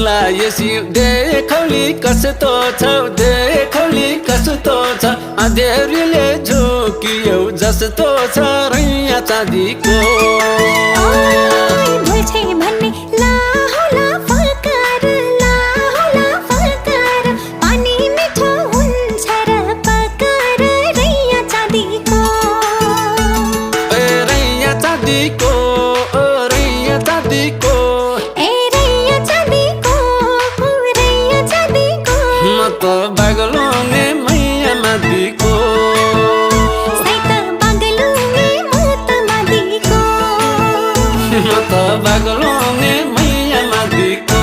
ला यसि देखौली कस्तो छ देखौली कस्तो छ अँधेरीले झुकियौ जस्तो छ रैया चाँदीको भुल्छे भन्ने ला होला फलकार पानी मिठो हुन्छ र पकार रैया चाँदीको रैया चाँदीको रैया चाँदीको म त बागलुङे मैया मादिको म त बागलुङे मैया मादिको